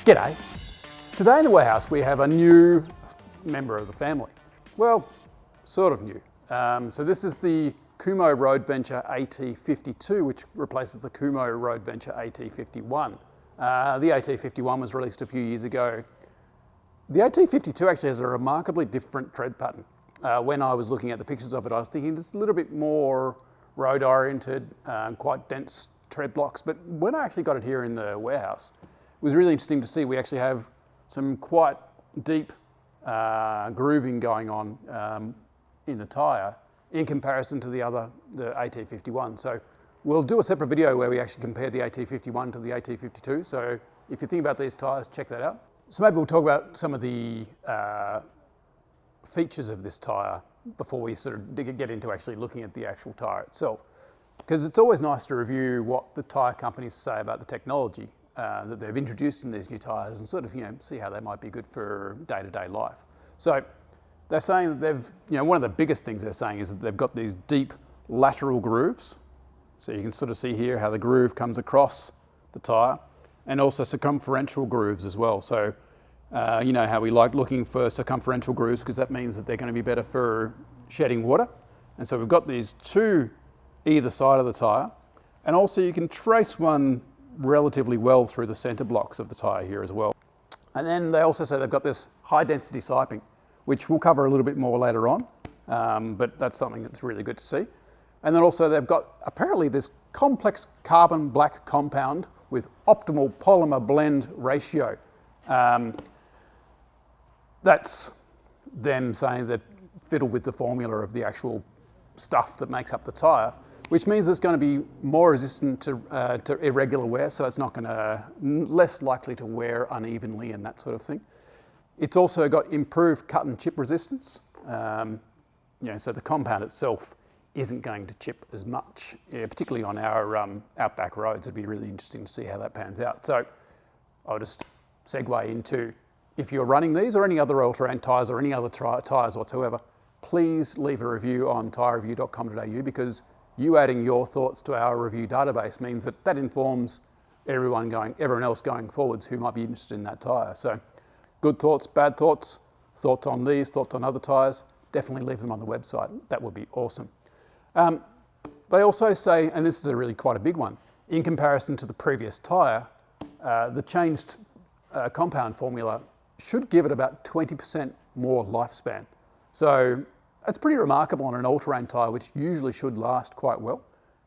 G'day. Today in the warehouse we have a new member of the family. Well, sort of new. So this is the Kumho Road Venture AT52, which replaces the Kumho Road Venture AT51. The AT51 was released a few years ago. The AT52 actually has a remarkably different tread pattern. When I was looking at the pictures of it, I was thinking it's a little bit more road oriented, quite dense tread blocks. But when I actually got it here in the warehouse, it was really interesting to see we actually have some quite deep grooving going on in the tyre in comparison to the AT51. So we'll do a separate video where we actually compare the AT51 to the AT52. So if you think about these tyres, check that out. So maybe we'll talk about some of the features of this tyre before we sort of get into actually looking at the actual tyre itself. Because it's always nice to review what the tyre companies say about the technology that they've introduced in these new tyres and sort of, see how they might be good for day-to-day life. So they're saying that they've, one of the biggest things they're saying is that they've got these deep lateral grooves. So you can sort of see here how the groove comes across the tyre, and also circumferential grooves as well. So you know how we like looking for circumferential grooves because that means that they're going to be better for shedding water. And so we've got these two either side of the tyre, and also you can trace one relatively well through the centre blocks of the tyre here as well. And then they also say they've got this high density siping, which we'll cover a little bit more later on, but that's something that's really good to see. And then also they've got apparently this complex carbon black compound with optimal polymer blend ratio. That's them saying that fiddle with the formula of the actual stuff that makes up the tyre, which means it's going to be more resistant to irregular wear, so it's not going to, less likely to wear unevenly and that sort of thing. It's also got improved cut and chip resistance, so the compound itself isn't going to chip as much, particularly on our outback roads. It'd be really interesting to see how that pans out. So I'll just segue into, if you're running these or any other all-terrain tyres or any other tyres whatsoever, please leave a review on tyrereview.com.au, because you adding your thoughts to our review database means that informs everyone else going forwards who might be interested in that tyre. So good thoughts, bad thoughts, thoughts on these, thoughts on other tyres, definitely leave them on the website. That would be awesome. They also say, and this is quite a big one, in comparison to the previous tyre, the changed compound formula should give it about 20% more lifespan. So that's pretty remarkable on an all-terrain tyre, which usually should last quite well.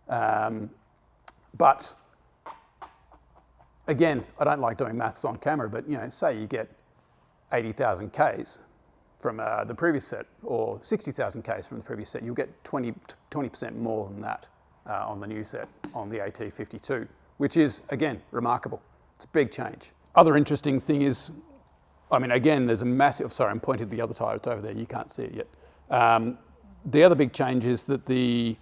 But again, I don't like doing maths on camera, but say you get 80,000 Ks from the previous set, or 60,000 Ks from the previous set, you'll get 20% more than that on the new set, on the AT52, which is, again, remarkable. It's a big change. Other interesting thing is, again, there's a massive, sorry, I'm pointing to the other tyre, it's over there, you can't see it yet. The other big change is that they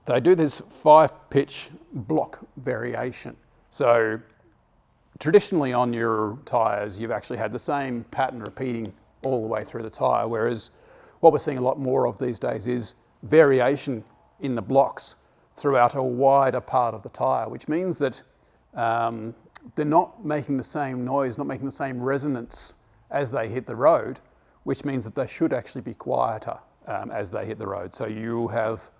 do this 5-pitch block variation. So traditionally on your tyres, you've actually had the same pattern repeating all the way through the tyre, whereas what we're seeing a lot more of these days is variation in the blocks throughout a wider part of the tyre, which means that they're not making the same noise, not making the same resonance as they hit the road, which means that they should actually be quieter as they hit the road. So you have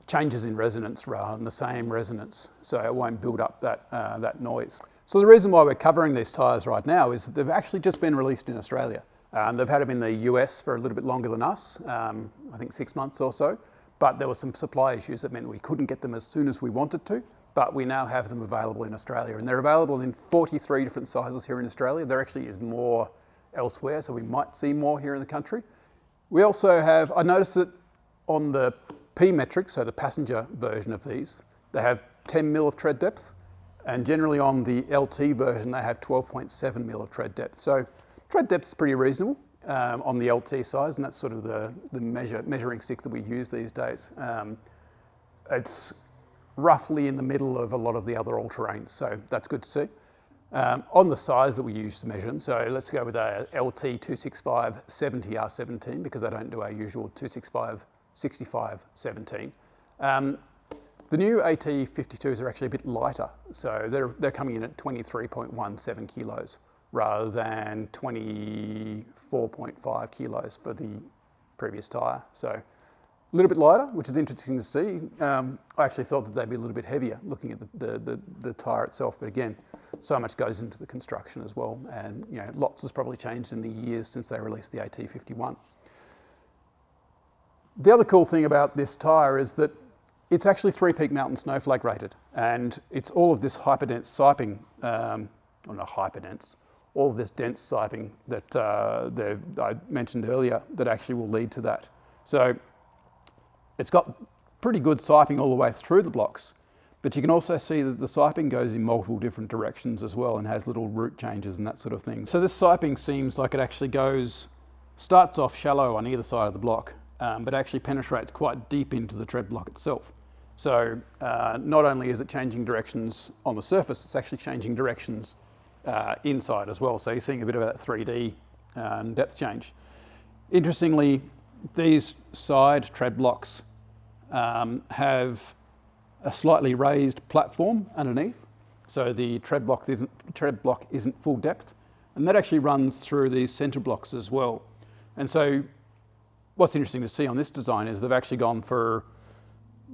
changes in resonance rather than the same resonance, so it won't build up that noise. So the reason why we're covering these tyres right now is that they've actually just been released in Australia. They've had them in the US for a little bit longer than us, I think 6 months or so, but there were some supply issues that meant we couldn't get them as soon as we wanted to, but we now have them available in Australia, and they're available in 43 different sizes here in Australia. There actually is more elsewhere, so we might see more here in the country. We also have, I noticed that on the P metric, so the passenger version of these, they have 10 mil of tread depth, and generally on the LT version they have 12.7 mil of tread depth. So tread depth is pretty reasonable on the LT size, and that's sort of the measuring stick that we use these days. It's roughly in the middle of a lot of the other all-terrains, so that's good to see. On the size that we use to measure them, so let's go with a LT 265 70R17 because they don't do our usual 265 65 17. The new AT52s are actually a bit lighter, so they're coming in at 23.17 kilos, rather than 24.5 kilos for the previous tyre. So a little bit lighter, which is interesting to see. I actually thought that they'd be a little bit heavier looking at the tyre itself, but again, so much goes into the construction as well, and you know, lots has probably changed in the years since they released the AT51. The other cool thing about this tyre is that it's actually 3-peak mountain snowflake rated, and it's all of this hyperdense siping, or not hyperdense, all of this dense siping that I mentioned earlier that actually will lead to that. So it's got pretty good siping all the way through the blocks, but you can also see that the siping goes in multiple different directions as well and has little route changes and that sort of thing. So this siping seems like it actually starts off shallow on either side of the block, but actually penetrates quite deep into the tread block itself. So not only is it changing directions on the surface, it's actually changing directions inside as well. So you're seeing a bit of that 3D depth change. Interestingly, these side tread blocks have a slightly raised platform underneath. So the tread block isn't full depth, and that actually runs through these center blocks as well. And so what's interesting to see on this design is they've actually gone for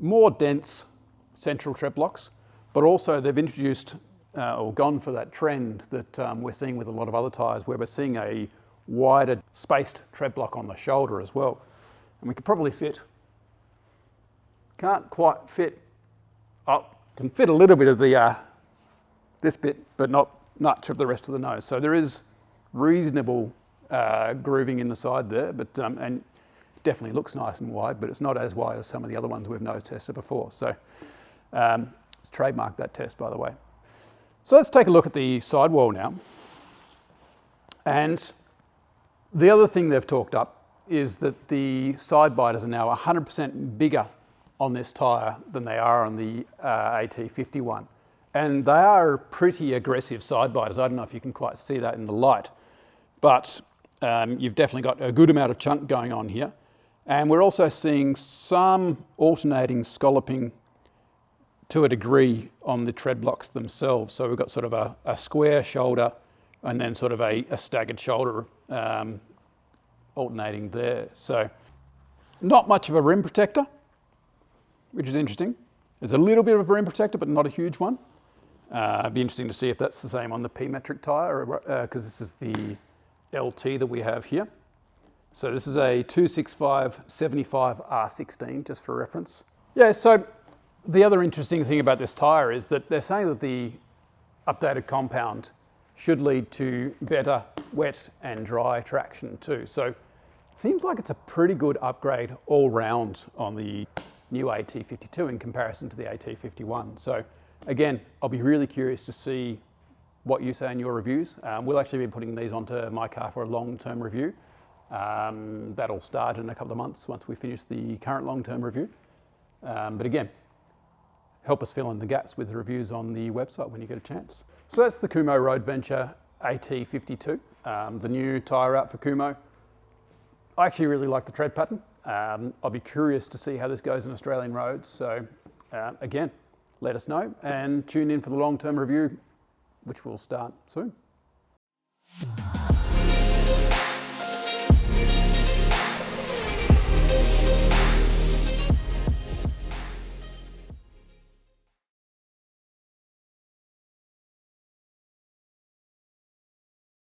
more dense central tread blocks, but also they've introduced or gone for that trend that we're seeing with a lot of other tyres, where we're seeing a wider spaced tread block on the shoulder as well. And we could probably can't quite fit, can fit a little bit of the this bit, but not much of the rest of the nose. So there is reasonable grooving in the side there, but and definitely looks nice and wide, but it's not as wide as some of the other ones we've nose tested before. So let's trademark that test, by the way. So let's take a look at the sidewall now. And the other thing they've talked up is that the side biters are now 100% bigger on this tyre than they are on the AT51. And they are pretty aggressive side biters. I don't know if you can quite see that in the light, but you've definitely got a good amount of chunk going on here. And we're also seeing some alternating scalloping to a degree on the tread blocks themselves. So we've got sort of a square shoulder and then sort of a staggered shoulder alternating there. So not much of a rim protector, which is interesting. There's a little bit of a rim protector, but not a huge one. It'd be interesting to see if that's the same on the P-metric tyre, because this is the LT that we have here. So this is a 265/75 R16, just for reference. Yeah, so the other interesting thing about this tyre is that they're saying that the updated compound should lead to better wet and dry traction too. So it seems like it's a pretty good upgrade all round on the new AT52 in comparison to the AT51. So again, I'll be really curious to see what you say in your reviews. We'll actually be putting these onto my car for a long-term review. That'll start in a couple of months once we finish the current long-term review. But again, help us fill in the gaps with the reviews on the website when you get a chance. So that's the Kumho Road Venture AT52, the new tyre out for Kumho. I actually really like the tread pattern. I'll be curious to see how this goes in Australian roads. So again, let us know and tune in for the long-term review, which will start soon.